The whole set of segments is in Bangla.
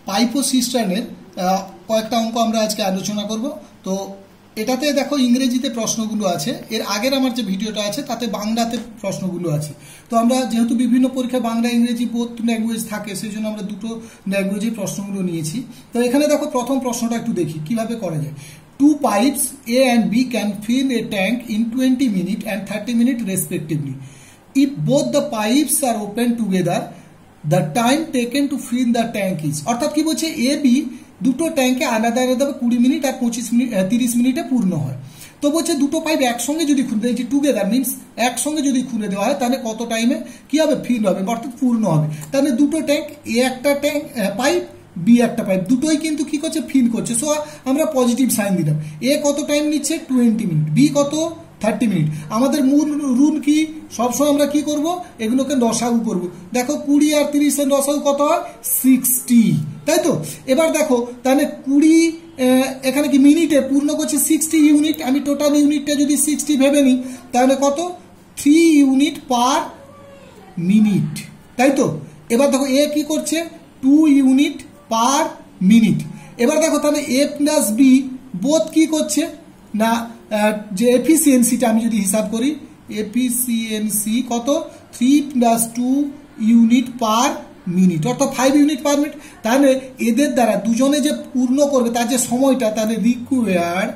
পাইপ ও সিস্টার্নের কয়েকটা অঙ্ক আমরা আজকে আলোচনা করব। তো এটাতে দেখো ইংরেজিতে প্রশ্নগুলো আছে, এর আগের আমার যে ভিডিওটা আছে তাতে বাংলাতে প্রশ্নগুলো আছে। তো আমরা যেহেতু বিভিন্ন পরীক্ষায় বাংলা ইংরেজি বোথ ল্যাঙ্গুয়েজ থাকে, সেই জন্য আমরা দুটো ল্যাঙ্গুয়েজের প্রশ্নগুলো নিয়েছি। তো এখানে দেখো প্রথম প্রশ্নটা একটু দেখি কিভাবে করা যায়। 2 pipes A and B can fill a tank in 20 minutes and 30 minutes respectively. If both the pipes are open together, the time taken to fill the tank is, অর্থাৎ কি বলছে, এ বি দুটো ট্যাঙ্কে আলাদা আলাদা 20 মিনিট আর 30 মিনিটে পূর্ণ হয়। তো বলছে দুটো পাইপ একসঙ্গে যদি খুলে দেয়, টুগেদার মিনস একসঙ্গে যদি খুলে দেওয়া হয় তাহলে কত টাইমে কি হবে, ফিল হবে অর্থাৎ পূর্ণ হবে। তাহলে দুটো ট্যাঙ্ক, এ একটা ট্যাঙ্ক পাইপ, বি একটা পাইপ, দুটোই কিন্তু কি করছে, ফিল করছে। সো আমরা পজিটিভ সাইন দিলাম। এ কত টাইম নিচ্ছে, 20 মিনিট, বি কত 30 মিনিট। আমাদের মূল রুল কি, সবসময় আমরা কি করব, এগুলোকে লসাগু করব। দেখো 20 আর 30 এর লসাগু কত হয়, 60, তাই তো। এবার দেখো তাহলে 20 এখানে কি মিনিটে পূর্ণ করছে 60 ইউনিট। আমি টোটাল ইউনিটটা যদি 60 ভেবে নিই তাহলে কত, 3 ইউনিট পার মিনিট, তাই তো। এবার দেখো এ কি করছে, 2 ইউনিট পার মিনিট। এবার দেখো তাহলে এ প্লাস বি বোথ কি করছে না, যে এফিসিয়েন্সিটা আমি যদি হিসাব করি, এফিসিয়েন্সি কত, 3 + 2 ইউনিট পার মিনিট, অর্থাৎ 5 ইউনিট পার মিনিট। তাহলে এদের দ্বারা দুজনে যে পূর্ণ করবে তার যে সময়টা, তাহলে রিকোয়ার্ড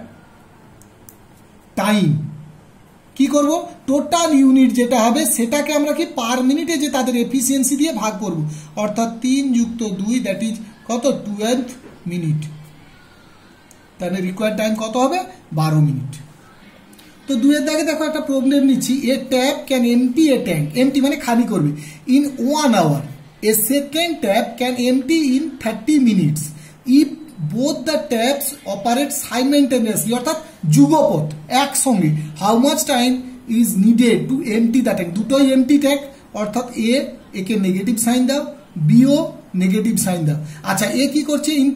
টাইম কি করব, টোটাল ইউনিট যেটা হবে সেটাকে আমরা কি পার মিনিটে যে তাদের এফিসিয়েন্সি দিয়ে ভাগ করব, অর্থাৎ 3 + 2 দ্যাট ইজ কত, 12 মিনিট। তাহলে রিকোয়ার্ড টাইম কত হবে, 12 মিনিট। তো 2 এর দাগে দেখো একটা প্রবলেম নিচ্ছি, a tap can empty a tank, empty মানে খালি করবে, in 1 hour. A second tap can empty in 30 minutes if both the taps operate simultaneously, অর্থাৎ যুগপৎ একসঙ্গে। How much time is needed to empty the tank, দুটোই এমটি ট্যাঙ্ক, অর্থাৎ একে নেগেটিভ সাইন দাও, বিও নেগেটিভ সাইন দাও। আচ্ছা এ কি করছে, ইন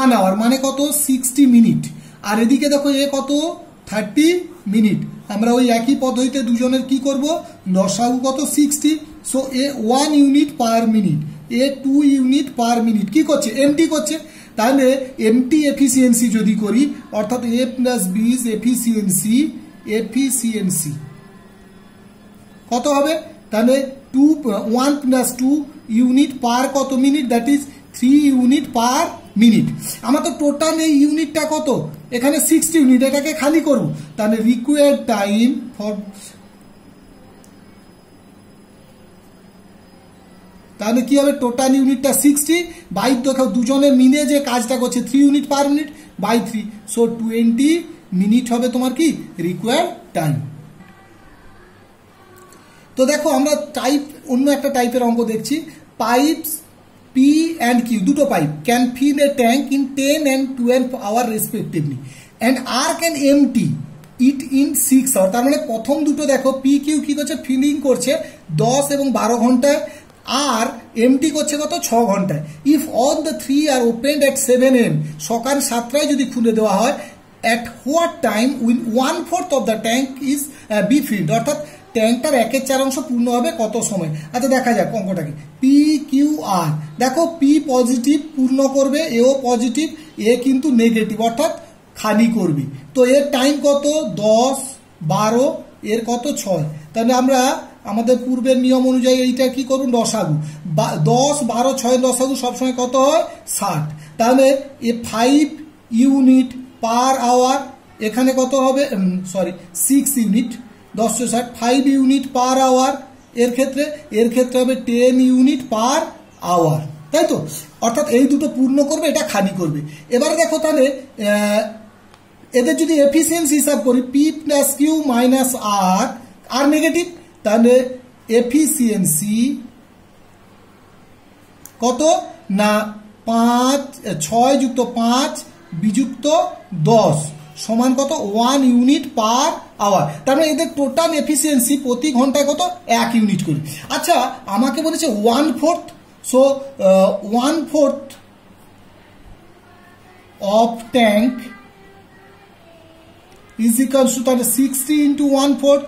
1 আওয়ার মানে কত, 60 মিনিট, আর এদিকে দেখো এ কত, 30 মিনিট। আমরা ওই একই পদ্ধতিতে দুজনের কি করব, লসাগু কত, 60। সো এ 1 ইউনিট পার মিনিট, এ 2 ইউনিট পার মিনিট কি করছে, এমটি করছে। তাহলে এমটি এফিসিয়েন্সি যদি করি, অর্থাৎ এ প্লাস বি এফিসিয়েন্সি কত হবে, তাহলে 1 + 2 ইউনিট পার কত minute, that is 3 unit per minute. আমার তো টোটাল এই ইউনিটটা কত, এখানে 60 ইউনিট, এটাকে খালি করব। তাহলে রিকোয়ার্ড টাইম ফর, তাহলে কি হবে, টোটাল ইউনিটটা 60 বাই দেখো দুজনে মিলে যে কাজটা করছে 3 unit per minute by 3, so 20 minute হবে তোমার কি রিকোয়ার্ড টাইম। তো দেখো আমরা অন্য একটা টাইপের অঙ্ক দেখছি, পাইপস পি অ্যান্ড কিউ, দুটো pipe can fill a tank in 10 and 12 hour respectively and R can empty it in 6 hour. তার মানে প্রথম দুটো দেখো পি কিউ কি করছে, ফিলিং করছে 10 এবং 12 ঘন্টায়, আর এমটি করছে কত, 6 ঘন্টায়। If all the 3 are opened at 7 AM, সকাল 7টায় যদি খুলে দেওয়া হয়, at what time will 1/4 of the tank is be filled, অর্থাৎ ট্যাঙ্কটার 1/4 অংশ পূর্ণ হবে কত সময়। আচ্ছা দেখা যাক অঙ্কটাকে, পি কিউ আর, দেখো পি পজিটিভ পূর্ণ করবে, এও পজিটিভ, এ কিন্তু নেগেটিভ অর্থাৎ খালি করবে। তো এর টাইম কত, 10, 12, এর কত 6। তাহলে আমরা আমাদের পূর্বের নিয়ম অনুযায়ী এইটা কি করুন, লসাগু 10, 12, 6 লসাগু সবসময় কত হয়, 60। তাহলে এ 5 ইউনিট পার আওয়ার, এখানে কত হবে, 6 ইউনিট, 10 × 60, 5 ইউনিট পার আওয়ার, এর ক্ষেত্রে হবে 10 ইউনিট পার আওয়ার, তাই তো। অর্থাৎ এই দুটো পূর্ণ করবে, এটা খালি করবে। এবারে দেখো তাহলে এদের যদি এফিসিয়েন্সি হিসাব করি, পি প্লাস কিউ মাইনাস আর নেগেটিভ, তাহলে এফিসিয়েন্সি কত না, 6 + 5 + 10 সমান কত, 1 ইউনিট পার আওয়ার। তার মানে এদের টোটাল এফিসিয়েন্সি প্রতি ঘন্টায় কত, 1 ইউনিট করে। আচ্ছা আমাকে বলেছে 1/4, so 1/4 of tank is equals two, তাহলে 60 × 1/4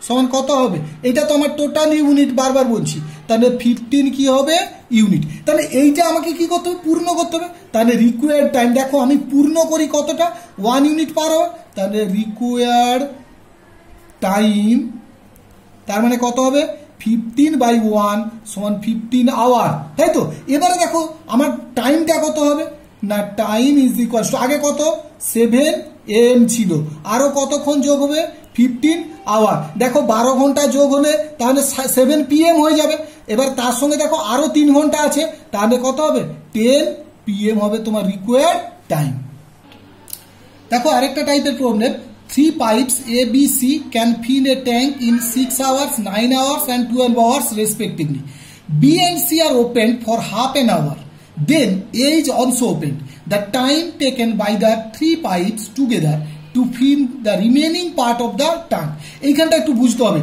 সমান কত হবে, এটা তো আমার টোটাল ইউনিট বারবার বলছি। তাহলে 15 কি হবে ইউনিট। তাহলে এইটা আমাকে কি করতে হবে পূর্ণ করতে হবে। তাহলে রিকোয়ার্ড টাইম দেখো আমি পূর্ণ করি কতটা 1 ইউনিট পার আওয়ার। তাহলে রিকোয়ার্ড টাইম তার মানে কত হবে 15/1 সমান 15 আওয়ার, তাই তো। এবারে দেখো আমার টাইমটা কত হবে না টাইম ইজ ইকুয়াল টু আগে কত 7 AM ছিল, আরো কতক্ষণ যোগ হবে 15 আওয়ার। দেখো 12 ঘন্টা যোগ হলে তাহলে 7 PM হয়ে যাবে। এবার তার সঙ্গে দেখো আরো 3 ঘন্টা আছে, তাহলে কত হবে 10 PM হবে তোমার রিকোয়ার্ড টাইম। দেখো আরেকটা টাইপের problem, 3 pipes A, B, C can fill a tank in 6 hours, 9 hours and 12 hours respectively. B and C are opened for half an hour. Then A is also opened. The time taken by the 3 pipes together to fill the remaining part of the tank. এইখানটা একটু বুঝতে হবে।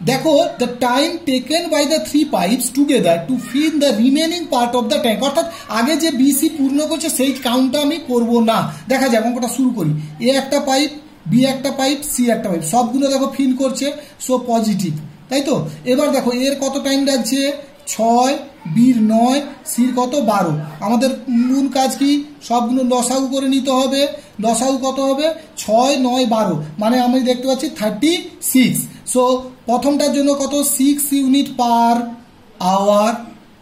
দেখো the time taken by the 3 pipes together to fill the remaining part of the tank, অর্থাৎ আগে যে BC পূর্ণ করছে সেই কাউন্টটা আমি করব না। দেখা যাক অঙ্কটা শুরু করি। A একটা পাইপ, বি একটা পাইপ, সি একটা পাইপ, সবগুলো দেখো ফিল করছে, সো পজিটিভ, তাই তো। এবার দেখো এর কত টাইম লাগছে 6, বির 9, সির কত 12। আমাদের মূল কাজ কি সবগুলো লসাগু করে নিতে হবে। লসাগু কত হবে 6, 9, 12 মানে আমি দেখতে পাচ্ছি 36। সো প্রথমটার জন্য কত 6 ইউনিট পার আওয়ার।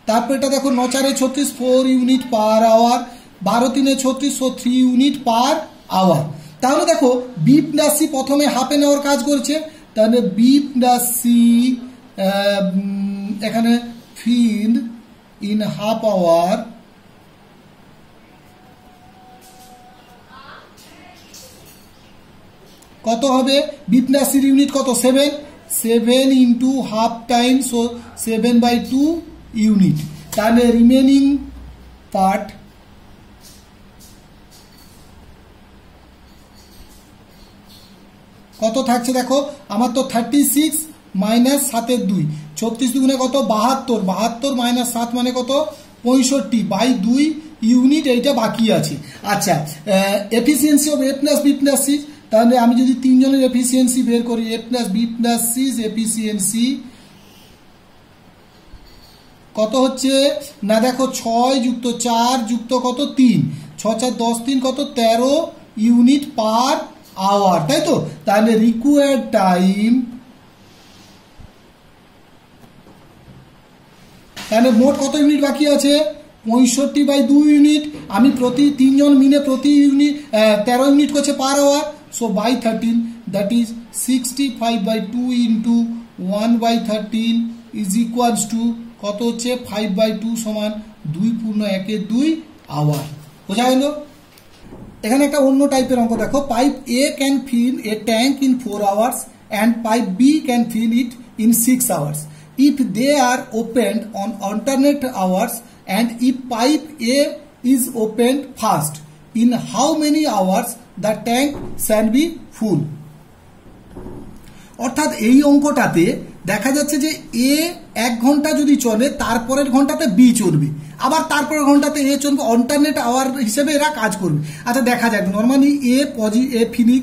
তারপর এটা দেখো 9 4 36 4 unit per hour, 12 3 36 so 3 unit per hour. তাহলে দেখো বি প্লাস সি প্রথমে হাফ এন আওয়ার কাজ করছে, তাহলে বি প্লাস সি এখানে ফিল ইন হাফ আওয়ার কত হবে বি প্লাস সির ইউনিট কত 7 into half time, so 7/2 unit. তাহলে রিমেনিং পার্ট কত থাকছে দেখো আমার তো 36 মাইনাস 7 2, 36 দুগুণে কত 72, 72 মাইনাস 7 মানে কত 65/2 ইউনিট, এইটা বাকি আছে। আচ্ছা efficiency of A plus B plus C, তাহলে আমি যদি তিনজনের এফিসিয়েন্সি বের করি A plus B plus C efficiency কত হচ্ছে না দেখো 6 যুক্ত 4 যুক্ত কত 3, 6 4 10 3 কত 13 ইউনিট পার আওয়ার, তাই তো। তাহলে রিকোয়ার্ড টাইম তাহলে মোট কত ইউনিট বাকি আছে 65/2 ইউনিট। আমি প্রতি তিনজন মিলে প্রতি ইউনিট 13 ইউনিট করছে per hour, so by 13 that is 65/2 into 1/13 is equals to কত হচ্ছে 5/2 সমান 2 পূর্ণ 1 2 আওয়ার। বোঝা গেল। এখানে একটা অন্য টাইপের অঙ্ক দেখো, pipe A can fill a tank in 4 hours and pipe B can fill it in 6 hours if they are opened on alternate hours and if pipe A is opened first, in how many hours the tank shall be full? অর্থাৎ এই অঙ্কটাতে দেখা যাচ্ছে যে এ 1 ঘন্টা যদি চলে তারপরের ঘন্টাতে বি চলবে, আবার তারপরের ঘন্টাতে এ চলবে, অল্টারনেট আওয়ার হিসেবে এরা কাজ করবে। আচ্ছা দেখা যাক নর্মালি এ ফিলিং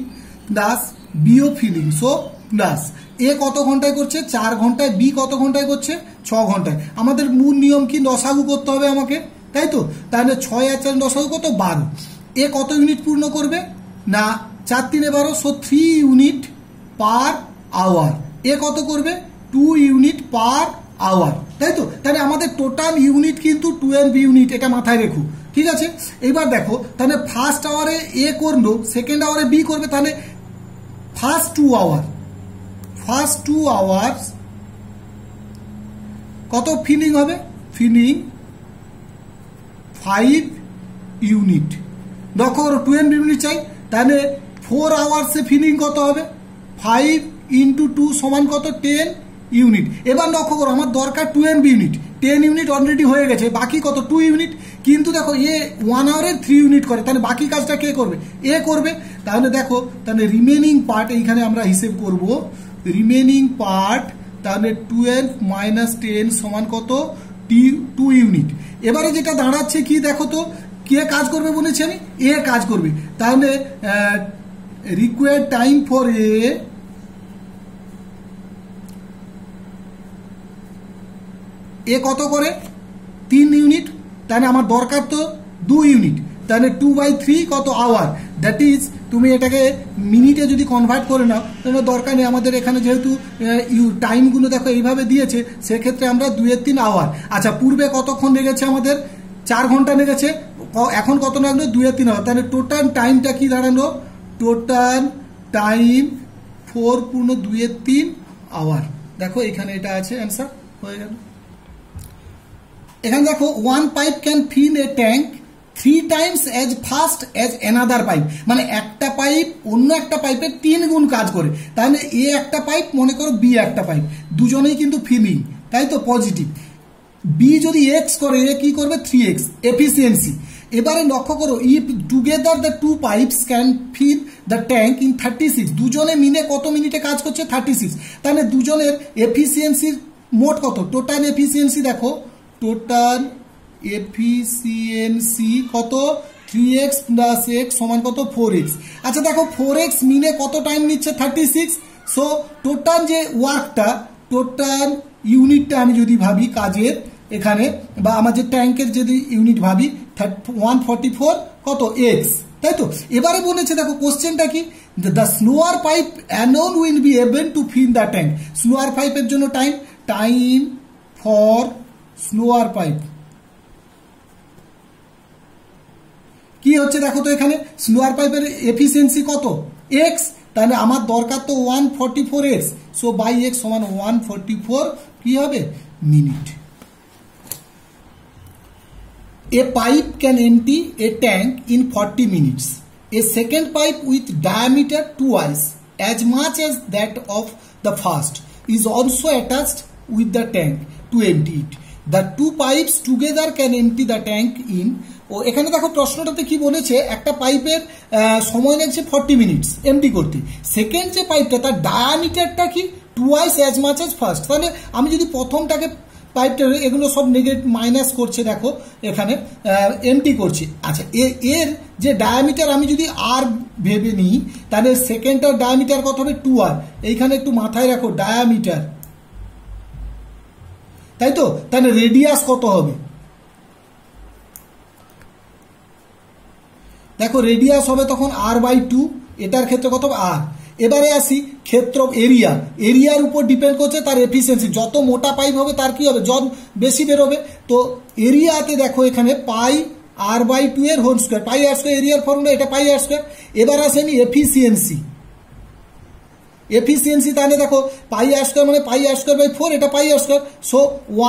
প্লাস বিও ফিলিং, সো প্লাস এ কত ঘন্টায় করছে 4 ঘন্টায়, বি কত ঘন্টায় করছে 6 ঘন্টায়। আমাদের মূল নিয়ম কি লসাগু করতে হবে আমাকে, তাই তো। তাহলে 6 আর 4 লসাগু কত 12। এ কত ইউনিট পূর্ণ করবে না 4 3 12, সো 3 ইউনিট পার আওয়ার। এ কত করবে 2 ইউনিট পার আওয়ার, তাই তো। তাহলে আমাদের টোটাল ইউনিট কিন্তু 12 ইউনিট, এটা মাথায় রেখো, ঠিক আছে। এবার দেখো তাহলে ফার্স্ট আওয়ারে এ করলো, সেকেন্ড আওয়ারে বি করবে, তাহলে ফার্স্ট 2 আওয়ার্স কত ফিলিং হবে ফিলিং 5 ইউনিট। লক্ষ্য করো 12 ইউনিট চাই, তাহলে 4 আওয়ার্সে ফিলিং কত হবে 5 ইন্টু 2 সমান কত 10 ইউনিট। এবার লক্ষ্য করো আমার দরকার 12 ইউনিট, 10 ইউনিট অলরেডি হয়ে গেছে, বাকি কত 2 ইউনিট। কিন্তু দেখো এ 1 আওয়ারে 3 ইউনিট করে, তাহলে বাকি কাজটা কে করবে এ করবে। তাহলে দেখো তাহলে রিমেনিং পার্ট এইখানে আমরা হিসেব করব, রিমেনিং পার্ট তাহলে 12 মাইনাস 10 সমান কত 2 ইউনিট। এবারে যেটা দাঁড়াচ্ছে কি দেখো তো কে কাজ করবে বলেছি আমি এ কাজ করবে, তাহলে রিকোয়ার্ড টাইম ফর এ এ কত করে 3 ইউনিট, তাহলে আমার দরকার তো 2 ইউনিট, তাহলে 2/3 কত আওয়ার, দ্যাট ইজ তুমি এটাকে মিনিটে যদি কনভার্ট করে নাও তাহলে দরকার নেই আমাদের, এখানে যেহেতু টাইমগুলো দেখো এইভাবে দিয়েছে সেক্ষেত্রে আমরা 2/3 আওয়ার। আচ্ছা পূর্বে কতক্ষণ লেগেছে আমাদের 4 ঘন্টা লেগেছে, এখন কত লাগলো 2/3 আওয়ার, তাহলে টোটাল টাইমটা কি দাঁড়ালো, টোটাল টাইম 4/2/3 আওয়ার। দেখো এখানে এটা আছে অ্যান্সার হয়ে গেল। এখানে দেখো one pipe can fill a tank 3 times as fast as another pipe, মানে একটা পাইপ অন্য একটা পাইপের 3 গুণ কাজ করে, তাহলে এ একটা পাইপ মনে করো বি একটা পাইপ, দুজনেই কিন্তু ফিলিং, তাই তো পজিটিভ। বি যদি এক্স করে এ কি করবে 3x এফিসিয়েন্সি। এবারে লক্ষ্য করো if together the two pipes can fill the tank in 36, দুজনে মিলে কত মিনিটে কাজ করছে 36, তাহলে দুজনের এফিসিয়েন্সির মোট কত, টোটাল এফিসিয়েন্সি দেখো, টোটাল এফিসিয়েন্সি কত 3x প্লাস x সমান কত 4x। আচ্ছা দেখো 4x মিলে কত টাইম নিচ্ছে 36, সো টোটাল যে ওয়ার্কটা, টোটাল ইউনিটটা আমি যদি ভাবি কাজের এখানে, বা আমার যে ট্যাঙ্কের যদি ইউনিট ভাবি 144 কত x, তাই তো। এবারে বলেছে দেখো কোশ্চেনটা কি, the slower pipe alone will be able to fill the tank, slower পাইপের জন্য টাইম ফর স্লোয়ার পাইপ কি হচ্ছে দেখো তো, এখানে স্লোয়ার পাইপের এফিসিয়েন্সি কত x, তাহলে আমার দরকার তো 144x, সো বাই x সমান 144 কি হবে minute. A pipe can empty a tank in 40 minutes. A second pipe with diameter twice as much as that of the first is also attached with the tank to empty it. The two pipes together can empty the tank in, ও এখানে দেখো প্রশ্নটাতে কি বলেছে, একটা পাইপের সময় লাগছে 40 মিনিটস এমটি করতে, সেকেন্ড যে পাইপটা তার ডায়ামিটারটা কি twice as much as first, তাহলে আমি যদি প্রথমটাকে পাইপটা, এগুলো সব নেগেটিভ মাইনাস করছে দেখো এখানে এমটি করছি। আচ্ছা এর যে ডায়ামিটার আমি যদি আর ভেবে নিই তাহলে সেকেন্ডটার ডায়ামিটার কত হবে 2r, এইখানে একটু মাথায় রাখো ডায়ামিটার, তাই তো, তাহলে রেডিয়াস কত হবে, দেখো রেডিয়াস হবে তখন r/2, এটার ক্ষেত্রে কত হবে r। এবারে আসি ক্ষেত্র এরিয়ার উপর ডিপেন্ড করছে তার এফিসিয়েন্সি, যত মোটা পাইপ হবে তার কি হবে জন বেশি বেরোবে, তো এরিয়াতে দেখো এখানে পাই r/2 এর হোল স্কয়ার, পাই আর স্কয়ার এরিয়ার ফর্মুলা, এটা পাই আর স্কয়ার। এবার আসেনি এফিসিয়েন্সি, তাহলে দেখো পাই আর স্কয়ার মানে পাই আর স্কয়ার বাই 4, এটা পাই আর স্কয়ার, সো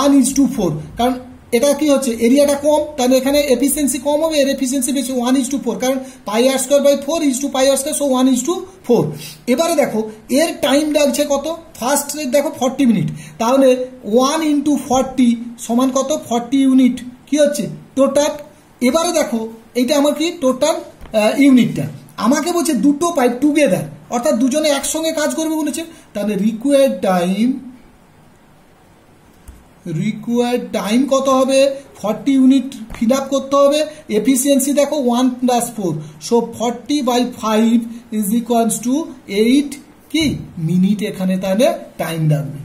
1:4, কারণ এটা কি হচ্ছে এরিয়াটা কম, তাহলে এখানে এফিসিয়েন্সি কম হবে, এর এফিসিয়েন্সি বেশি 1:4, কারণ pi r square by 4 is two pi r square, so 1:4। এবারে দেখো এর টাইম লাগছে কত, ফার্স্ট রেট দেখো 40 মিনিট, তাহলে 1 × 40 সমান কত 40 ইউনিট কি হচ্ছে টোটাল। এবারে দেখো এইটা আমার কি টোটাল ইউনিটটা, আমাকে বলছে দুটো পাইপ টুগেদার, অর্থাৎ দুজনে একসঙ্গে কাজ করবে বলেছে, তাহলে রিকোয়ার্ড টাইম কত হবে 40 ইউনিট ফিল আপ করতে হবে, এফিসিয়েন্সি দেখো 1 + 4, সো 40/5 ইজ ইকুয়ালস টু 8 কি মিনিট, এখানে তাহলে টাইম লাগবে।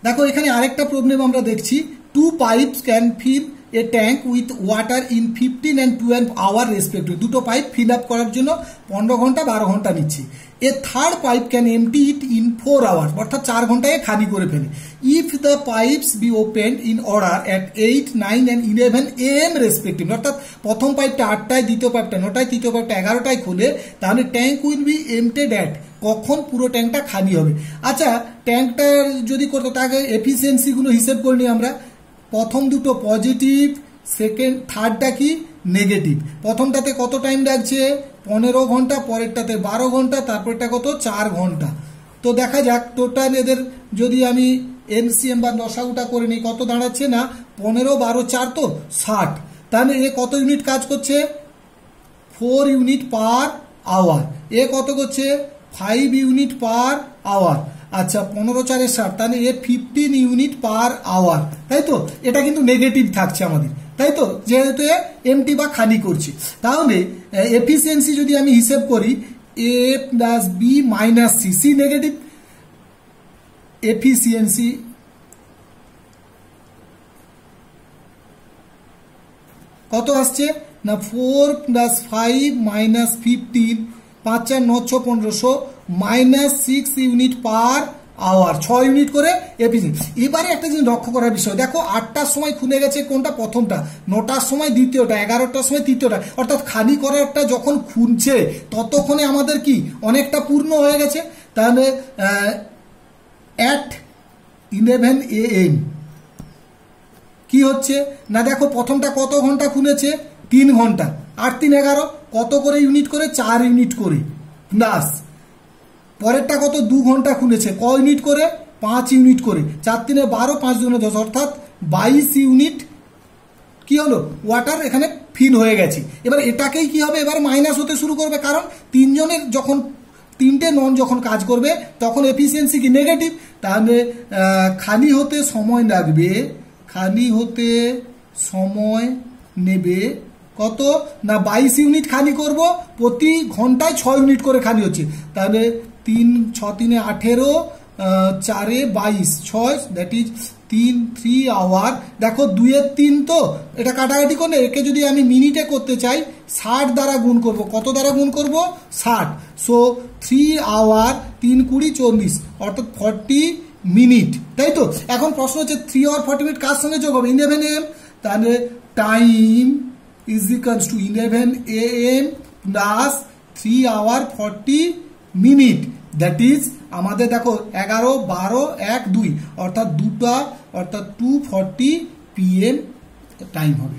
দেখো এখানে আরেকটা প্রবলেম আমরা দেখছি, 2 pipes can fill a tank with water in 15 and 12 hour respective, দুটো পাইপ ফিল আপ করার জন্য 15 ঘন্টা 12 ঘন্টা নিচ্ছে। A third pipe can empty it in 4 hours, অর্থাৎ 4 ঘন্টায় খালি করে ফেলে। If the pipes be opened in order at 8, 9 and 11 AM respective, অর্থাৎ প্রথম পাইপটা 8টায়, দ্বিতীয় পাইপটা 9টায়, তৃতীয় পাইপটা 11টায় খুলে, তাহলে ট্যাঙ্ক উইল বি এমটেড অ্যাট, কখন পুরো ট্যাঙ্কটা খালি হবে। আচ্ছা ট্যাঙ্কটা যদি করতে তাকে এফিসিয়েন্সিগুলো হিসেব করে নিই আমরা, প্রথম দুটো পজিটিভ, সেকেন্ড থার্ডটা কি নেগেটিভ, প্রথমটাতে কত টাইম লাগছে 15 ঘন্টা, পরেরটাতে 12 ঘন্টা, তারপরটা কত 4 ঘন্টা। তো দেখা যাক টোটাল এদের যদি আমি এলসিএম বা লসাগুটা করে নিই কত দাঁড়াচ্ছে না 15, 12, 4 তো 60, তাহলে এ কত ইউনিট কাজ করছে 4 ইউনিট পার আওয়ার, এ কত করছে 5 ইউনিট পার আওয়ার। আচ্ছা 15, 4 = 60, তাহলে এ 15 ইউনিট পার আওয়ার, তাই তো, এটা কিন্তু নেগেটিভ থাকছে আমাদের, তাই তো, যেহেতু এমটি বা খালি করছি। তাহলে এফিসিয়েন্সি যদি আমি হিসেব করি a + b - c, c negative, efficiency কত আসছে না 4 plus 5 minus 15 5 4 9 6 1500 minus 6 unit per hour, 6 unit করে এফিসিয়েন্সি। এবারে একটা জিনিস লক্ষ্য করার বিষয়, দেখো 8টার সময় খুলে গেছে কোনটা প্রথমটা, 9টার সময় দ্বিতীয়টা, 11টার সময় তৃতীয়টা, অর্থাৎ খালি করারটা যখন খুলছে ততক্ষণে আমাদের কি অনেকটা পূর্ণ হয়ে গেছে। তাহলে at 11 AM কি হচ্ছে না, দেখো প্রথমটা কত ঘন্টা খুলেছে 3 ঘন্টা, 8 3 11 কত করে ইউনিট করে 4 ইউনিট করে, প্লাস পরেরটা কত 2 ঘন্টা খুলেছে ক ইউনিট করে 5 ইউনিট করে, 4 3 12 5 2 10 অর্থাৎ 22 ইউনিট কি হলো ওয়াটার এখানে ফিল হয়ে গেছে। এবার এটাকেই কি হবে, এবার মাইনাস হতে শুরু করবে, কারণ তিনজনের যখন 3টে নন যখন কাজ করবে তখন এফিসিয়েন্সি কি নেগেটিভ। তাহলে খালি হতে সময় লাগবে, খালি হতে সময় নেবে কত না 22 ইউনিট খালি করব, প্রতি ঘন্টায় 6 ইউনিট করে খালি হচ্ছে। তাহলে 3 6 3 18 4 22 6 দ্যাট ইজ 3 আওয়ার। দেখো 2 এর 3 তো এটা কাটাকাটি করলে একে যদি আমি মিনিটে করতে চাই 60 দ্বারা গুণ করব, কত দ্বারা গুণ করব 60, সো 3 আওয়ার 3 20 40 অর্থাৎ 40 মিনিট, তাই তো। এখন প্রশ্ন হচ্ছে 3 আওয়ার 40 মিনিট কার সঙ্গে যোগ হবে 11 AM, তাহলে time is equals to 11 AM plus 3 hour 40 minute, that is আমাদের দেখো 11 12 1 2 অর্থাৎ 2টা অর্থাৎ 2:40 PM টাইম হবে।